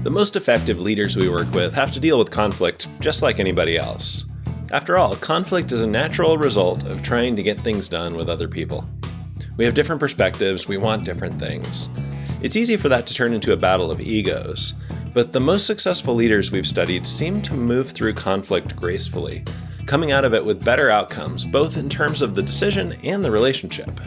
The most effective leaders we work with have to deal with conflict just like anybody else. After all, conflict is a natural result of trying to get things done with other people. We have different perspectives, we want different things. It's easy for that to turn into a battle of egos, but the most successful leaders we've studied seem to move through conflict gracefully, coming out of it with better outcomes, both in terms of the decision and the relationship.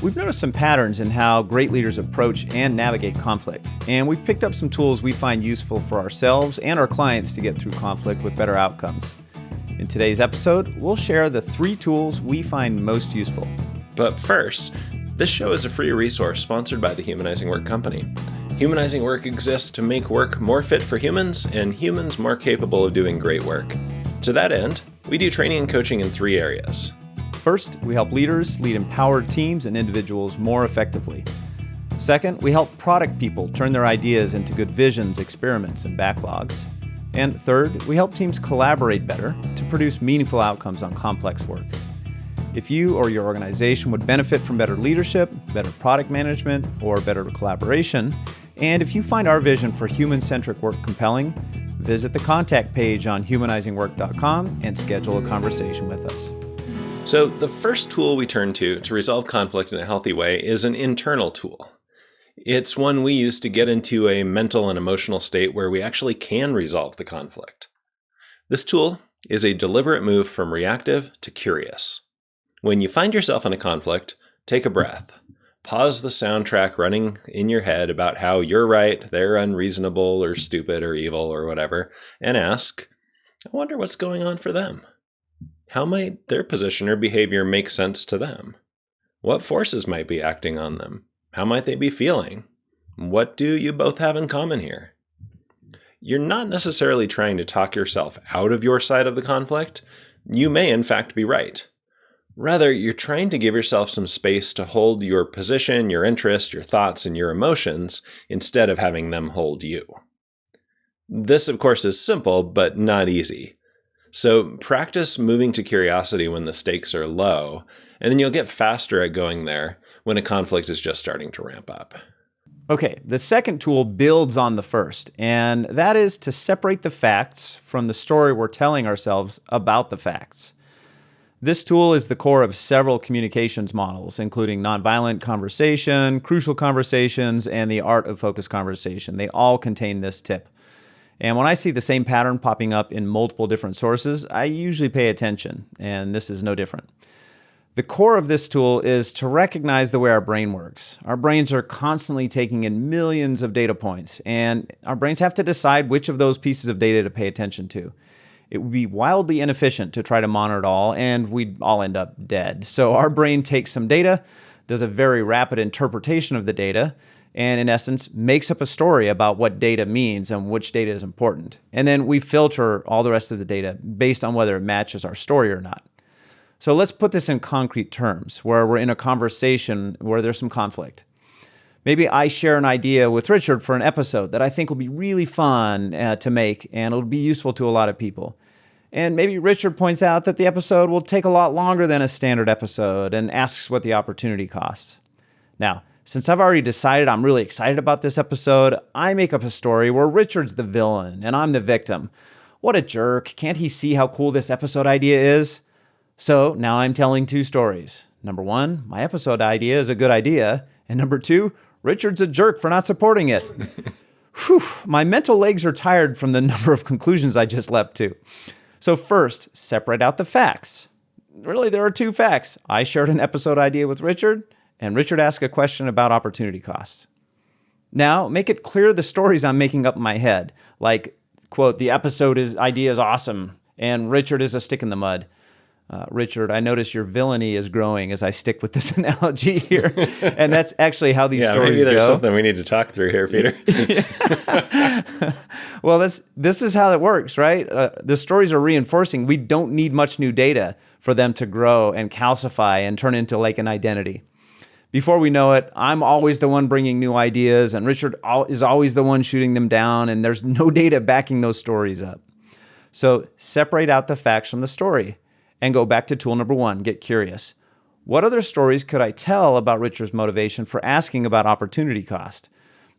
We've noticed some patterns in how great leaders approach and navigate conflict, and we've picked up some tools we find useful for ourselves and our clients to get through conflict with better outcomes. In today's episode, we'll share the 3 tools we find most useful. But first, this show is a free resource sponsored by the Humanizing Work company. Humanizing Work exists to make work more fit for humans and humans more capable of doing great work. To that end, we do training and coaching in 3 areas. First, we help leaders lead empowered teams and individuals more effectively. Second, we help product people turn their ideas into good visions, experiments, and backlogs. And third, we help teams collaborate better to produce meaningful outcomes on complex work. If you or your organization would benefit from better leadership, better product management, or better collaboration, and if you find our vision for human-centric work compelling, visit the contact page on humanizingwork.com and schedule a conversation with us. So the first tool we turn to resolve conflict in a healthy way is an internal tool. It's one we use to get into a mental and emotional state where we actually can resolve the conflict. This tool is a deliberate move from reactive to curious. When you find yourself in a conflict, take a breath. Pause the soundtrack running in your head about how you're right, they're unreasonable or stupid or evil or whatever, and ask, I wonder what's going on for them. How might their position or behavior make sense to them? What forces might be acting on them? How might they be feeling? What do you both have in common here? You're not necessarily trying to talk yourself out of your side of the conflict. You may, in fact, be right. Rather, you're trying to give yourself some space to hold your position, your interest, your thoughts, and your emotions instead of having them hold you. This, of course, is simple, but not easy. So practice moving to curiosity when the stakes are low, and then you'll get faster at going there when a conflict is just starting to ramp up. Okay, the second tool builds on the first, and that is to separate the facts from the story we're telling ourselves about the facts. This tool is the core of several communications models, including nonviolent conversation, crucial conversations, and the art of focused conversation. They all contain this tip. And when I see the same pattern popping up in multiple different sources, I usually pay attention, and this is no different. The core of this tool is to recognize the way our brain works. Our brains are constantly taking in millions of data points, and our brains have to decide which of those pieces of data to pay attention to. It would be wildly inefficient to try to monitor it all, and we'd all end up dead. So our brain takes some data, does a very rapid interpretation of the data, and in essence, makes up a story about what data means and which data is important. And then we filter all the rest of the data based on whether it matches our story or not. So let's put this in concrete terms, where we're in a conversation where there's some conflict. Maybe I share an idea with Richard for an episode that I think will be really fun to make, and it'll be useful to a lot of people. And maybe Richard points out that the episode will take a lot longer than a standard episode and asks what the opportunity costs. Now, since I've already decided I'm really excited about this episode, I make up a story where Richard's the villain and I'm the victim. What a jerk. Can't he see how cool this episode idea is? So now I'm telling 2 stories. Number 1, my episode idea is a good idea. And number 2, Richard's a jerk for not supporting it. Whew, my mental legs are tired from the number of conclusions I just leapt to. So first, separate out the facts. Really, there are 2 facts. I shared an episode idea with Richard, and Richard asked a question about opportunity costs. Now, make it clear the stories I'm making up in my head, like, quote, the idea is awesome, and Richard is a stick in the mud. Richard, I notice your villainy is growing as I stick with this analogy here. And that's actually how these stories go. Maybe there's something we need to talk through here, Peter. Well, this is how it works, right? The stories are reinforcing. We don't need much new data for them to grow and calcify and turn into like an identity. Before we know it, I'm always the one bringing new ideas, and Richard is always the one shooting them down, and there's no data backing those stories up. So separate out the facts from the story. And go back to tool number 1, get curious. What other stories could I tell about Richard's motivation for asking about opportunity cost?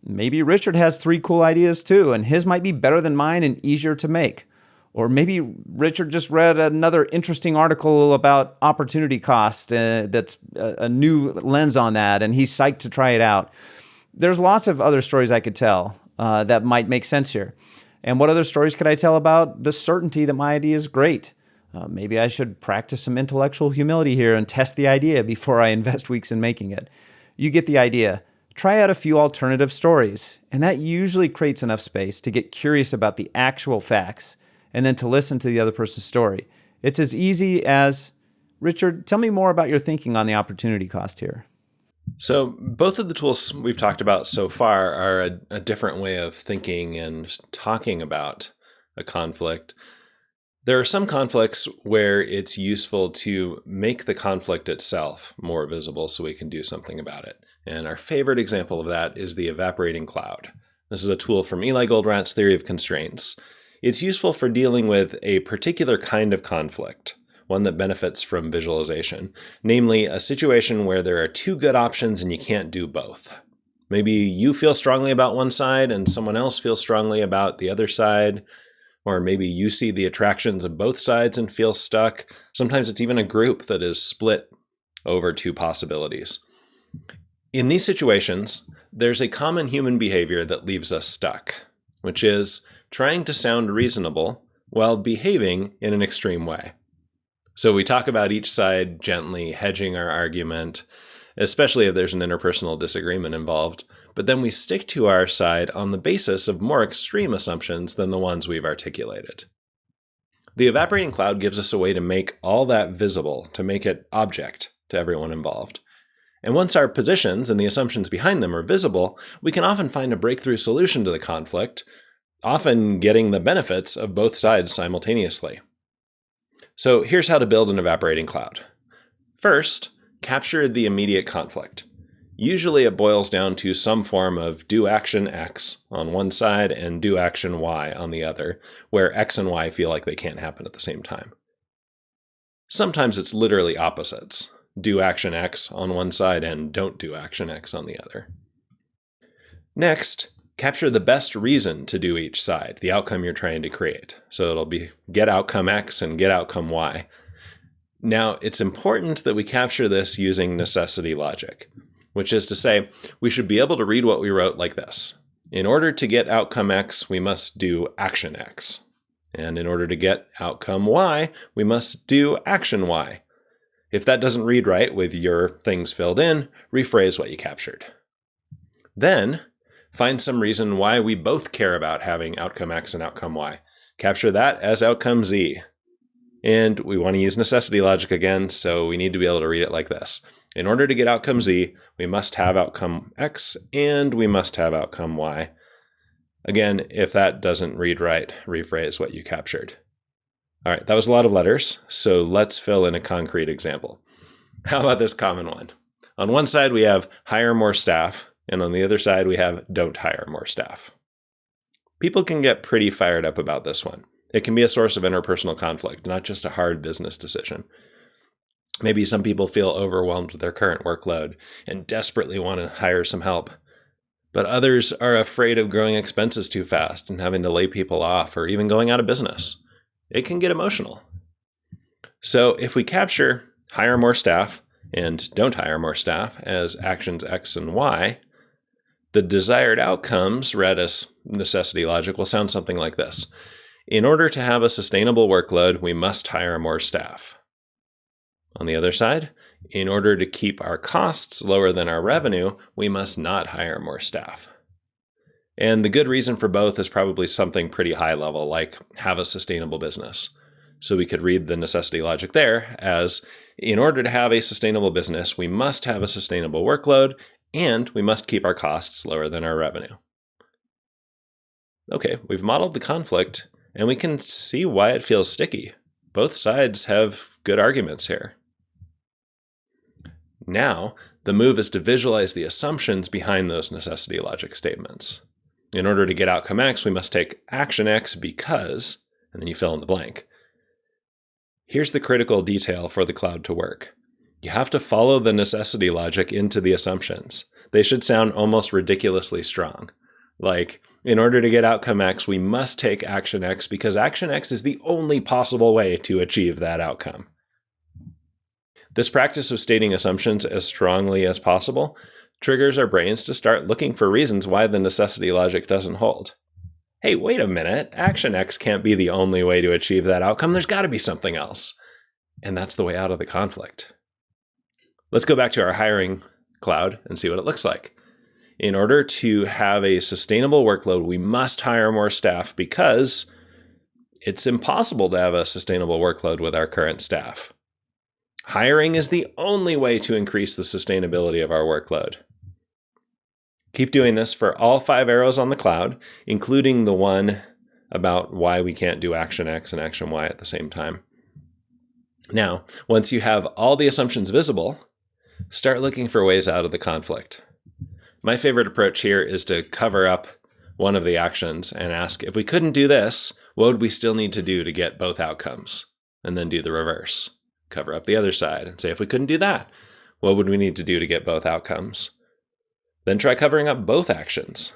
Maybe Richard has 3 cool ideas too, and his might be better than mine and easier to make. Or maybe Richard just read another interesting article about opportunity cost that's a new lens on that, and he's psyched to try it out. There's lots of other stories I could tell that might make sense here. And what other stories could I tell about the certainty that my idea is great? Maybe I should practice some intellectual humility here and test the idea before I invest weeks in making it. You get the idea. Try out a few alternative stories, and that usually creates enough space to get curious about the actual facts and then to listen to the other person's story. It's as easy as, Richard, tell me more about your thinking on the opportunity cost here. So both of the tools we've talked about so far are a different way of thinking and talking about a conflict. There are some conflicts where it's useful to make the conflict itself more visible so we can do something about it. And our favorite example of that is the evaporating cloud. This is a tool from Eli Goldratt's theory of constraints. It's useful for dealing with a particular kind of conflict, one that benefits from visualization, namely a situation where there are 2 good options and you can't do both. Maybe you feel strongly about one side and someone else feels strongly about the other side, or maybe you see the attractions of both sides and feel stuck. Sometimes it's even a group that is split over 2 possibilities. In these situations, there's a common human behavior that leaves us stuck, which is trying to sound reasonable while behaving in an extreme way. So we talk about each side gently hedging our argument, especially if there's an interpersonal disagreement involved, but then we stick to our side on the basis of more extreme assumptions than the ones we've articulated. The evaporating cloud gives us a way to make all that visible, to make it object to everyone involved. And once our positions and the assumptions behind them are visible, we can often find a breakthrough solution to the conflict, often getting the benefits of both sides simultaneously. So here's how to build an evaporating cloud. First, capture the immediate conflict. Usually it boils down to some form of do action X on one side and do action Y on the other, where X and Y feel like they can't happen at the same time. Sometimes it's literally opposites. Do action X on one side and don't do action X on the other. Next, capture the best reason to do each side, the outcome you're trying to create. So it'll be get outcome X and get outcome Y. Now, it's important that we capture this using necessity logic, which is to say, we should be able to read what we wrote like this. In order to get outcome X, we must do action X. And in order to get outcome Y, we must do action Y. If that doesn't read right with your things filled in, rephrase what you captured. Then, find some reason why we both care about having outcome X and outcome Y. Capture that as outcome Z. And we want to use necessity logic again, so we need to be able to read it like this. In order to get outcome Z, we must have outcome X and we must have outcome Y. Again, if that doesn't read right, rephrase what you captured. All right, that was a lot of letters, so let's fill in a concrete example. How about this common one? On one side, we have hire more staff, and on the other side, we have don't hire more staff. People can get pretty fired up about this one. It can be a source of interpersonal conflict, not just a hard business decision. Maybe some people feel overwhelmed with their current workload and desperately want to hire some help. But others are afraid of growing expenses too fast and having to lay people off or even going out of business. It can get emotional. So if we capture hire more staff and don't hire more staff as actions X and Y, the desired outcomes read as necessity logic will sound something like this. In order to have a sustainable workload, we must hire more staff. On the other side, in order to keep our costs lower than our revenue, we must not hire more staff. And the good reason for both is probably something pretty high level, like have a sustainable business. So we could read the necessity logic there as, in order to have a sustainable business, we must have a sustainable workload, and we must keep our costs lower than our revenue. Okay, we've modeled the conflict, and we can see why it feels sticky. Both sides have good arguments here. Now, the move is to visualize the assumptions behind those necessity logic statements. In order to get outcome X, we must take action X because, and then you fill in the blank. Here's the critical detail for the cloud to work. You have to follow the necessity logic into the assumptions. They should sound almost ridiculously strong. Like, in order to get outcome X, we must take action X because action X is the only possible way to achieve that outcome. This practice of stating assumptions as strongly as possible triggers our brains to start looking for reasons why the necessity logic doesn't hold. Hey, wait a minute, action X can't be the only way to achieve that outcome. There's got to be something else. And that's the way out of the conflict. Let's go back to our hiring cloud and see what it looks like. In order to have a sustainable workload, we must hire more staff because it's impossible to have a sustainable workload with our current staff. Hiring is the only way to increase the sustainability of our workload. Keep doing this for all 5 arrows on the cloud, including the one about why we can't do action X and action Y at the same time. Now, once you have all the assumptions visible, start looking for ways out of the conflict. My favorite approach here is to cover up one of the actions and ask, if we couldn't do this, what would we still need to do to get both outcomes? And then do the reverse. Cover up the other side and say, if we couldn't do that, what would we need to do to get both outcomes? Then try covering up both actions.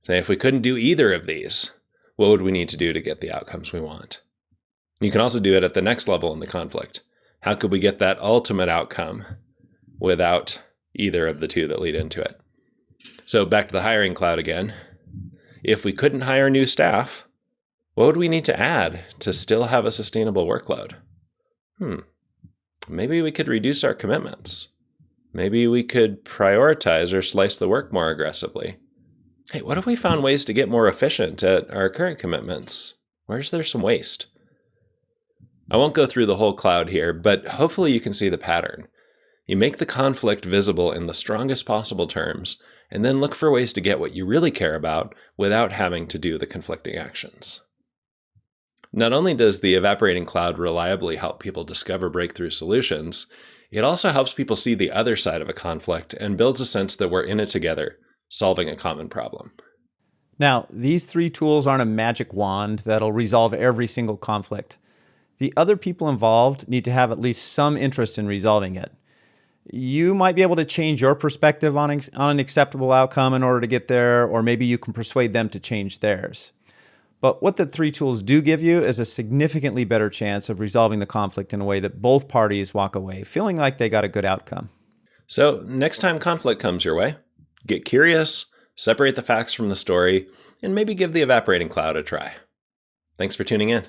Say, if we couldn't do either of these, what would we need to do to get the outcomes we want? You can also do it at the next level in the conflict. How could we get that ultimate outcome without either of the two that lead into it? So back to the hiring cloud again. If we couldn't hire new staff, what would we need to add to still have a sustainable workload? Maybe we could reduce our commitments. Maybe we could prioritize or slice the work more aggressively. Hey, what if we found ways to get more efficient at our current commitments? Where's there some waste? I won't go through the whole cloud here, but hopefully you can see the pattern. You make the conflict visible in the strongest possible terms, and then look for ways to get what you really care about without having to do the conflicting actions. Not only does the evaporating cloud reliably help people discover breakthrough solutions, it also helps people see the other side of a conflict and builds a sense that we're in it together, solving a common problem. Now, these 3 tools aren't a magic wand that'll resolve every single conflict. The other people involved need to have at least some interest in resolving it. You might be able to change your perspective on an acceptable outcome in order to get there, or maybe you can persuade them to change theirs. But what the 3 tools do give you is a significantly better chance of resolving the conflict in a way that both parties walk away feeling like they got a good outcome. So next time conflict comes your way, get curious, separate the facts from the story, and maybe give the evaporating cloud a try. Thanks for tuning in.